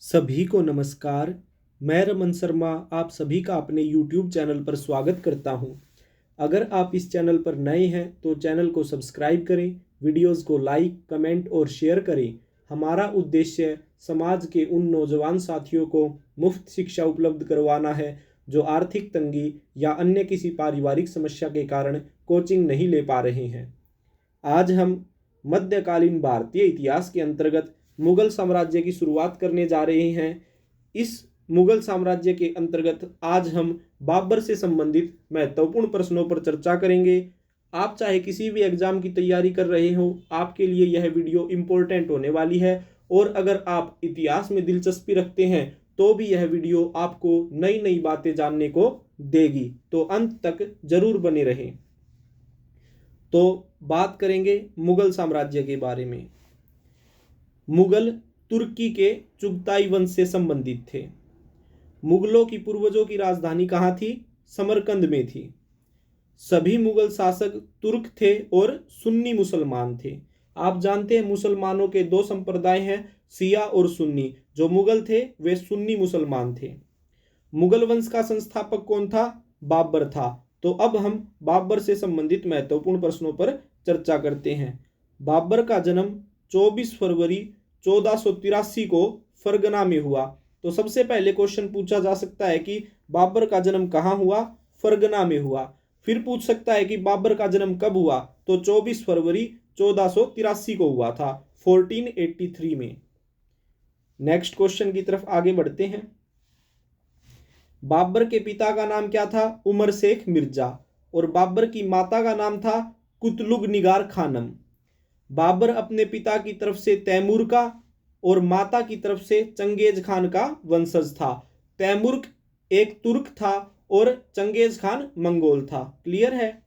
सभी को नमस्कार। मैं रमन शर्मा आप सभी का अपने YouTube चैनल पर स्वागत करता हूं। अगर आप इस चैनल पर नए हैं तो चैनल को सब्सक्राइब करें, वीडियोस को लाइक, कमेंट और शेयर करें। हमारा उद्देश्य समाज के उन नौजवान साथियों को मुफ्त शिक्षा उपलब्ध करवाना है जो आर्थिक तंगी या अन्य किसी पारिवारिक समस्या के कारण कोचिंग नहीं ले पा रहे हैं। आज हम मध्यकालीन भारतीय इतिहास के अंतर्गत मुगल साम्राज्य की शुरुआत करने जा रहे हैं। इस मुगल साम्राज्य के अंतर्गत आज हम बाबर से संबंधित महत्वपूर्ण प्रश्नों पर चर्चा करेंगे। आप चाहे किसी भी एग्जाम की तैयारी कर रहे हो, आपके लिए यह वीडियो इम्पोर्टेंट होने वाली है। और अगर आप इतिहास में दिलचस्पी रखते हैं तो भी यह वीडियो आपको नई नई बातें जानने को देगी, तो अंत तक जरूर बने रहें। तो बात करेंगे मुगल साम्राज्य के बारे में। मुगल तुर्की के चुगताई वंश से संबंधित थे। मुगलों की पूर्वजों की राजधानी कहाँ थी? समरकंद में थी। सभी मुगल शासक तुर्क थे और सुन्नी मुसलमान थे। आप जानते हैं मुसलमानों के दो संप्रदाय हैं, शिया और सुन्नी। जो मुगल थे वे सुन्नी मुसलमान थे। मुगल वंश का संस्थापक कौन था? बाबर था। तो अब हम बाबर से संबंधित महत्वपूर्ण प्रश्नों पर चर्चा करते हैं। बाबर का जन्म 24 फरवरी 1483 को फरगना में हुआ। तो सबसे पहले क्वेश्चन पूछा जा सकता है कि बाबर का जन्म कहाँ हुआ? फरगना में हुआ। फिर पूछ सकता है कि बाबर का जन्म कब हुआ? तो 24 फरवरी 1483 को हुआ था, 1483 में। नेक्स्ट क्वेश्चन की तरफ आगे बढ़ते हैं। बाबर के पिता का नाम क्या था? उमर शेख मिर्जा। और बाबर की माता का नाम था कुतलुग निगार खानम। बाबर अपने पिता की तरफ से तैमूर का और माता की तरफ से चंगेज खान का वंशज था। तैमूर एक तुर्क था और चंगेज खान मंगोल था। क्लियर है?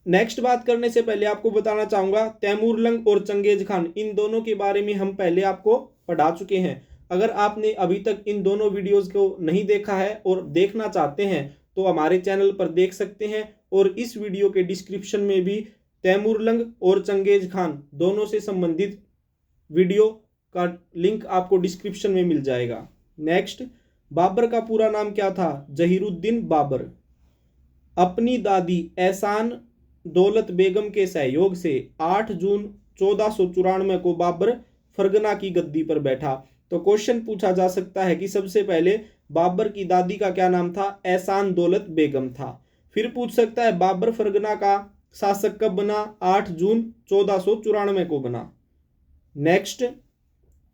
नेक्स्ट बात करने से पहले आपको बताना चाहूंगा, तैमूरलंग और चंगेज खान इन दोनों के बारे में हम पहले आपको पढ़ा चुके हैं। अगर आपने अभी तक इन दोनों वीडियोस को नहीं देखा है और देखना चाहते हैं तो हमारे चैनल पर देख सकते हैं। और इस वीडियो के डिस्क्रिप्शन में भी तैमूरलंग और चंगेज खान दोनों से संबंधित वीडियो का लिंक आपको डिस्क्रिप्शन में मिल जाएगा। नेक्स्ट, बाबर का पूरा नाम क्या था? जहीरुद्दीन बाबर। अपनी दादी एहसान दौलत बेगम के सहयोग से 8 जून 1494 को बाबर फरगना की गद्दी पर बैठा। तो क्वेश्चन पूछा जा सकता है कि सबसे पहले बाबर की दादी का क्या नाम था? एहसान दौलत बेगम था। फिर पूछ सकता है बाबर फरगना का शासक कब बना? 8 जून 1494 को बना। नेक्स्ट,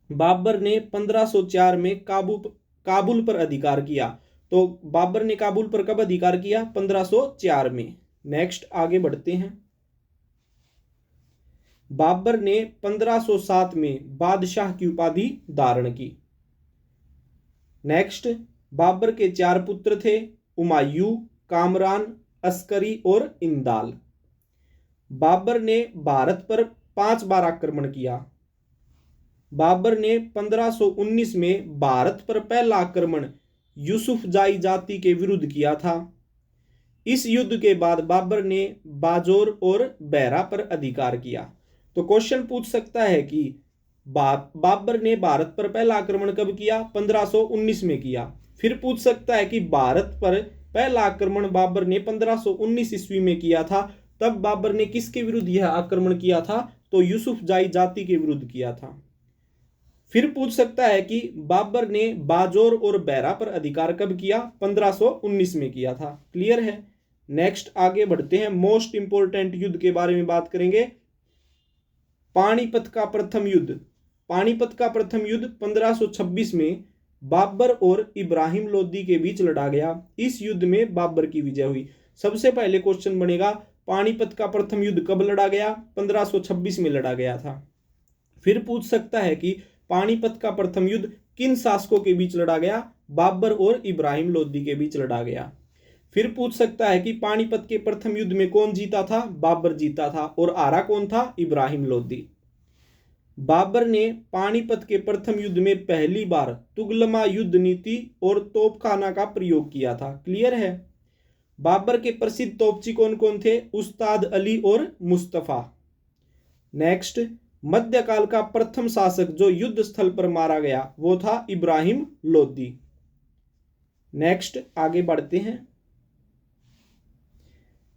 बाबर ने 1504 में काबुल पर अधिकार किया। तो बाबर ने काबुल पर कब अधिकार किया? 1504 में। नेक्स्ट आगे बढ़ते हैं। बाबर ने 1507 में बादशाह की उपाधि धारण की। नेक्स्ट, बाबर के 4 पुत्र थे, हुमायूं, कामरान, अस्करी और इंदाल। बाबर ने भारत पर 5 बार आक्रमण किया। बाबर ने 1519 में भारत पर पहला आक्रमण यूसुफजाई जाति के विरुद्ध किया था। इस युद्ध के बाद बाबर ने बाजोर और बहरा पर अधिकार किया। तो क्वेश्चन पूछ सकता है कि बाबर ने भारत पर पहला आक्रमण कब किया? 1519 में किया। फिर पूछ सकता है कि भारत पर पहला आक्रमण बाबर ने 1519 ईस्वी में किया था, तब बाबर ने किसके विरुद्ध यह आक्रमण किया था? तो यूसुफजाई जाति के विरुद्ध किया था। फिर पूछ सकता है कि बाबर ने बाजोर और बहरा पर अधिकार कब किया? 1519 में किया था। क्लियर है? नेक्स्ट आगे बढ़ते हैं। मोस्ट इंपोर्टेंट युद्ध के बारे में बात करेंगे। पानीपत का प्रथम युद्ध। पानीपत का प्रथम युद्ध 1526 में बाबर और इब्राहिम लोदी के बीच लड़ा गया। इस युद्ध में बाबर की विजय हुई। सबसे पहले क्वेश्चन बनेगा, पानीपत का प्रथम युद्ध कब लड़ा गया? 1526 में लड़ा गया था। फिर पूछ सकता है कि पानीपत का प्रथम युद्ध किन शासकों के बीच लड़ा गया? बाबर और इब्राहिम लोदी के बीच लड़ा गया। फिर पूछ सकता है कि पानीपत के प्रथम युद्ध में कौन जीता था? बाबर जीता था। और हारा कौन था? इब्राहिम लोदी। बाबर ने पानीपत के प्रथम युद्ध में पहली बार तुगलमा युद्ध नीति और तोपखाना का प्रयोग किया था। क्लियर है? बाबर के प्रसिद्ध तोपची कौन कौन थे? उस्ताद अली और मुस्तफा। नेक्स्ट, मध्यकाल का प्रथम शासक जो युद्ध स्थल पर मारा गया वो था इब्राहिम लोदी। नेक्स्ट आगे बढ़ते हैं।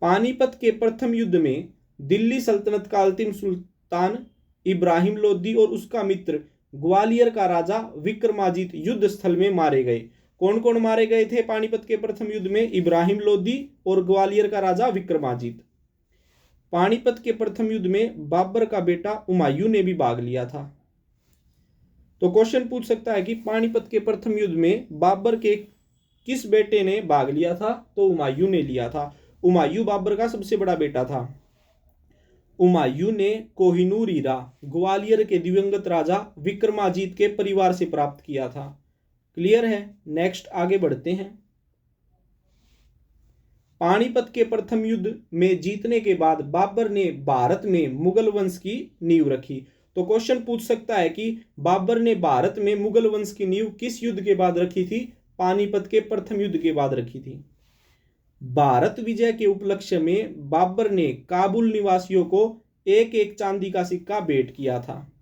पानीपत के प्रथम युद्ध में दिल्ली सल्तनत का अंतिम सुल्तान इब्राहिम लोदी और उसका मित्र ग्वालियर का राजा विक्रमाजीत युद्ध स्थल में मारे गए। कौन कौन मारे गए थे पानीपत के प्रथम युद्ध में? इब्राहिम लोदी और ग्वालियर का राजा विक्रमाजीत। पानीपत के प्रथम युद्ध में बाबर का बेटा हुमायूं ने भी भाग लिया था। तो क्वेश्चन पूछ सकता है कि पानीपत के प्रथम युद्ध में बाबर के किस बेटे ने भाग लिया था? तो हुमायूं ने लिया था। हुमायूं बाबर का सबसे बड़ा बेटा था। हुमायूं ने कोहिनूर हीरा ग्वालियर के दिवंगत राजा विक्रमाजीत के परिवार से प्राप्त किया था। क्लियर है? नेक्स्ट आगे बढ़ते हैं। पानीपत के प्रथम युद्ध में जीतने के बाद बाबर ने भारत में मुगल वंश की नींव रखी। तो क्वेश्चन पूछ सकता है कि बाबर ने भारत में मुगल वंश की नींव किस युद्ध के बाद रखी थी? पानीपत के प्रथम युद्ध के बाद रखी थी। भारत विजय के उपलक्ष्य में बाबर ने काबुल निवासियों को एक एक चांदी का सिक्का भेंट किया था।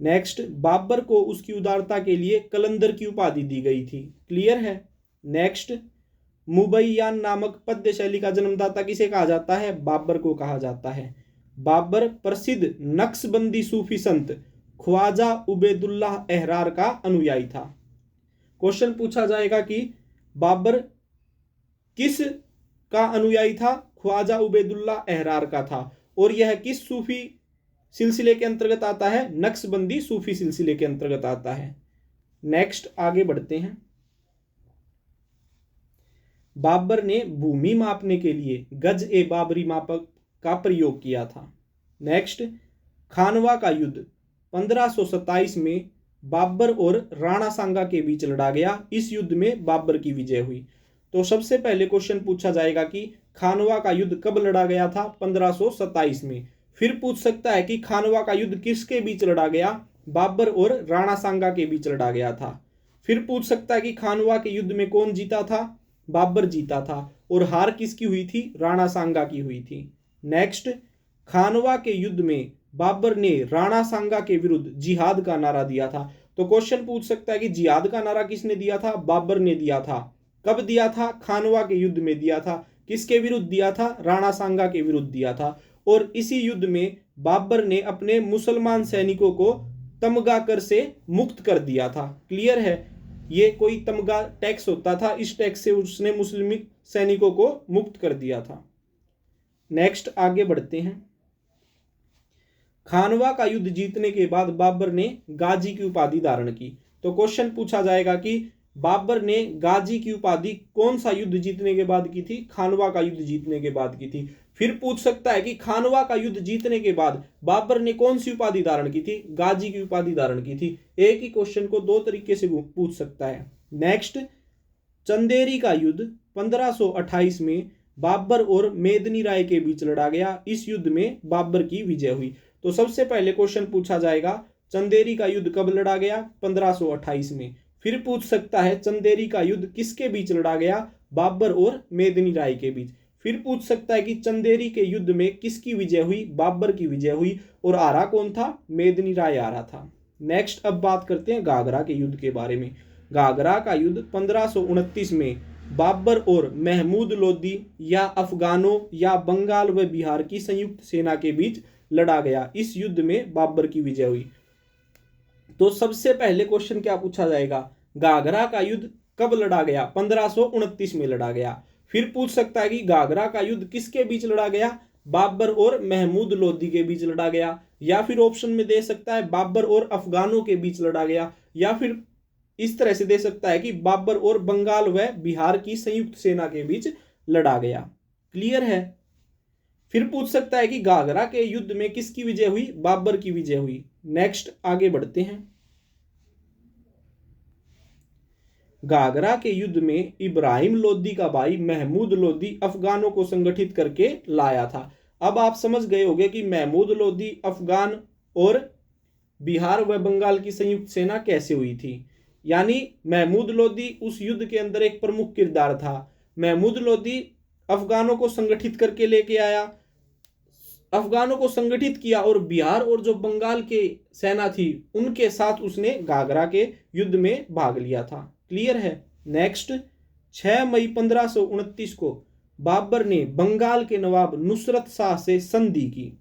नेक्स्ट, बाबर को उसकी उदारता के लिए कलंदर की उपाधि दी गई थी। क्लियर है? नेक्स्ट, मुबैयान नामक पद्य शैली का जन्मदाता किसे कहा जाता है? बाबर को कहा जाता है। बाबर प्रसिद्ध नक्शबंदी सूफी संत ख्वाजा उबैदुल्लाह अहरार का अनुयायी था। क्वेश्चन पूछा जाएगा कि बाबर किस का अनुयायी था? ख्वाजा उबैदुल्लाह अहरार का था। और यह किस सूफी सिलसिले के अंतर्गत आता है? नक्शबंदी सूफी सिलसिले के अंतर्गत आता है। नेक्स्ट आगे बढ़ते हैं। बाबर ने भूमि मापने के लिए गज ए बाबरी मापक का प्रयोग किया था। नेक्स्ट, खानवा का युद्ध 1527 में बाबर और राणा सांगा के बीच लड़ा गया। इस युद्ध में बाबर की विजय हुई। तो सबसे पहले क्वेश्चन पूछा जाएगा कि खानवा का युद्ध कब लड़ा गया था? 1527 में। फिर पूछ सकता है कि खानवा का युद्ध किसके बीच लड़ा गया? बाबर और राणा सांगा के बीच लड़ा गया था। फिर पूछ सकता है कि खानवा के युद्ध में कौन जीता था? बाबर जीता था। और हार किसकी हुई थी? राणा सांगा की हुई थी। नेक्स्ट, खानवा के युद्ध में बाबर ने राणा सांगा के विरुद्ध जिहाद का नारा दिया था। तो क्वेश्चन पूछ सकता है कि जिहाद का नारा किसने दिया था? बाबर ने दिया था। कब दिया था? खानवा के युद्ध में दिया था। किसके विरुद्ध दिया था? राणा सांगा के विरुद्ध दिया था। और इसी युद्ध में बाबर ने अपने मुसलमान सैनिकों को तमगा कर से मुक्त कर दिया था। क्लियर है? ये कोई तमगा टैक्स होता था, इस टैक्स से उसने मुस्लिम सैनिकों को मुक्त कर दिया था। नेक्स्ट आगे बढ़ते हैं। खानवा का युद्ध जीतने के बाद बाबर ने गाजी की उपाधि धारण की। तो क्वेश्चन पूछा जाएगा कि बाबर ने गाजी की उपाधि कौन सा युद्ध जीतने के बाद की थी? खानवा का युद्ध जीतने के बाद की थी। फिर पूछ सकता है कि खानवा का युद्ध जीतने के बाद बाबर ने कौन सी उपाधि धारण की थी? गाजी की उपाधि धारण की थी। एक ही क्वेश्चन को दो तरीके से पूछ सकता है। नेक्स्ट, चंदेरी का युद्ध 1528 में बाबर और मेदिनी राय के बीच लड़ा गया। इस युद्ध में बाबर की विजय हुई। तो सबसे पहले क्वेश्चन पूछा जाएगा चंदेरी का युद्ध कब लड़ा गया? 1528 में। फिर पूछ सकता है चंदेरी का युद्ध किसके बीच लड़ा गया? बाबर और मेदिनी राय के बीच। फिर पूछ सकता है कि चंदेरी के युद्ध में किसकी विजय हुई? बाबर की विजय हुई। और आरा कौन था? मेदिनी राय आरा था। नेक्स्ट अब बात करते हैं घाघरा के युद्ध के बारे में। घाघरा का युद्ध 1529 में बाबर और महमूद लोदी या अफगानों या बंगाल व बिहार की संयुक्त सेना के बीच लड़ा गया। इस युद्ध में बाबर की विजय हुई। तो सबसे पहले क्वेश्चन क्या पूछा जाएगा? घाघरा का युद्ध कब लड़ा गया? 1529 में लड़ा गया। फिर पूछ सकता है कि घाघरा का युद्ध किसके बीच लड़ा गया? बाबर और महमूद लोदी के बीच लड़ा गया। या फिर ऑप्शन में दे सकता है बाबर और अफगानों के बीच लड़ा गया। या फिर इस तरह से दे सकता है कि बाबर और बंगाल व बिहार की संयुक्त सेना के बीच लड़ा गया। क्लियर है? फिर पूछ सकता है कि घाघरा के युद्ध में किसकी विजय हुई? बाबर की विजय हुई। नेक्स्ट आगे बढ़ते हैं। घाघरा के युद्ध में इब्राहिम लोदी का भाई महमूद लोदी अफगानों को संगठित करके लाया था। अब आप समझ गए होंगे कि महमूद लोदी अफगान और बिहार व बंगाल की संयुक्त सेना कैसे हुई थी। यानी महमूद लोदी उस युद्ध के अंदर एक प्रमुख किरदार था। महमूद लोदी अफगानों को संगठित करके लेके आया, अफगानों को संगठित किया और बिहार और जो बंगाल के सेना थी उनके साथ उसने घाघरा के युद्ध में भाग लिया था। क्लियर है। नेक्स्ट, 6 मई 1529 को बाबर ने बंगाल के नवाब नुसरत शाह से संधि की,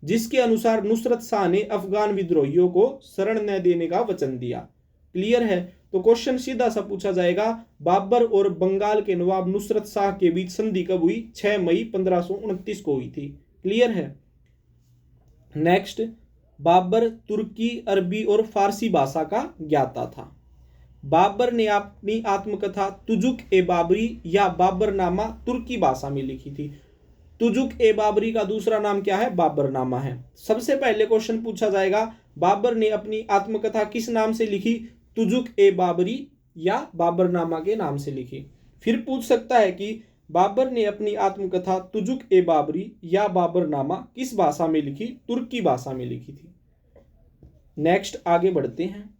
जिसके अनुसार नुसरत शाह ने अफगान विद्रोहियों को शरण न देने का वचन दिया। क्लियर है। तो क्वेश्चन सीधा सा पूछा जाएगा, बाबर और बंगाल के नवाब नुसरत शाह के बीच संधि कब हुई? 6 मई 1529 को हुई थी। क्लियर है। नेक्स्ट, बाबर तुर्की, अरबी और फारसी भाषा का ज्ञाता था। बाबर ने अपनी आत्मकथा तुजुक ए बाबरी या बाबरनामा तुर्की भाषा में लिखी थी। तुजुक ए बाबरी का दूसरा नाम क्या है? बाबरनामा है। सबसे पहले क्वेश्चन पूछा जाएगा, बाबर ने अपनी आत्मकथा किस नाम से लिखी? तुजुक ए बाबरी या बाबरनामा के नाम से लिखी। फिर पूछ सकता है कि बाबर ने अपनी आत्मकथा तुजुक ए बाबरी या बाबरनामा किस भाषा में लिखी? तुर्की भाषा में लिखी थी। नेक्स्ट, आगे बढ़ते हैं।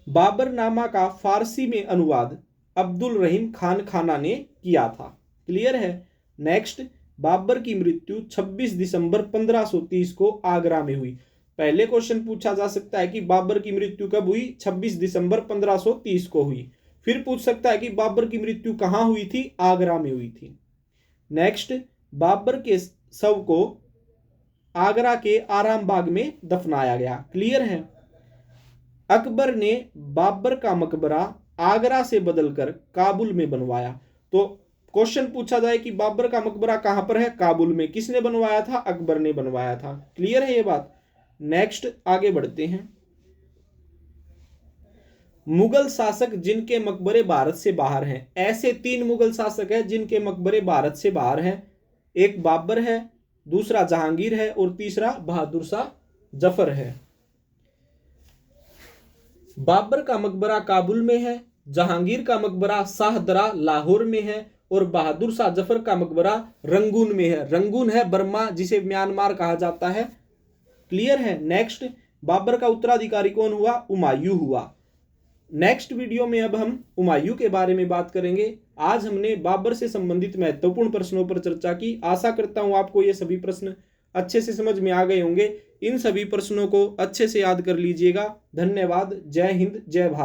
बाबरनामा का फारसी में अनुवाद अब्दुल रहीम खान खाना ने किया था। क्लियर है। नेक्स्ट, बाबर की मृत्यु 26 दिसंबर 1530 को आगरा में हुई। पहले क्वेश्चन पूछा जा सकता है कि बाबर की मृत्यु कब हुई? 26 दिसंबर 1530 को हुई। फिर पूछ सकता है कि बाबर की मृत्यु कहाँ हुई थी? आगरा में हुई थी। नेक्स्ट, बाबर के शव को आगरा के आराम बाग में दफनाया गया। क्लियर है। अकबर ने बाबर का मकबरा आगरा से बदलकर काबुल में बनवाया। तो क्वेश्चन पूछा जाए कि बाबर का मकबरा कहां पर है? काबुल में। किसने बनवाया था? अकबर ने बनवाया था। क्लियर है ये बात। नेक्स्ट, आगे बढ़ते हैं। मुगल शासक जिनके मकबरे भारत से बाहर हैं। ऐसे 3 मुगल शासक हैं जिनके मकबरे भारत से बाहर हैं। एक बाबर है, दूसरा जहांगीर है और तीसरा बहादुर शाह जफर है। बाबर का मकबरा काबुल में है, जहांगीर का मकबरा शाहदरा लाहौर में है और बहादुर शाह जफर का मकबरा रंगून में है। रंगून है बर्मा, जिसे म्यांमार कहा जाता है। क्लियर है। नेक्स्ट, बाबर का उत्तराधिकारी कौन हुआ? हुमायूं हुआ। नेक्स्ट वीडियो में अब हम हुमायूं के बारे में बात करेंगे। आज हमने बाबर से संबंधित महत्वपूर्ण प्रश्नों पर चर्चा की। आशा करता हूं आपको ये सभी प्रश्न अच्छे से समझ में आ गए होंगे। इन सभी प्रश्नों को अच्छे से याद कर लीजिएगा। धन्यवाद। जय हिंद, जय भारत।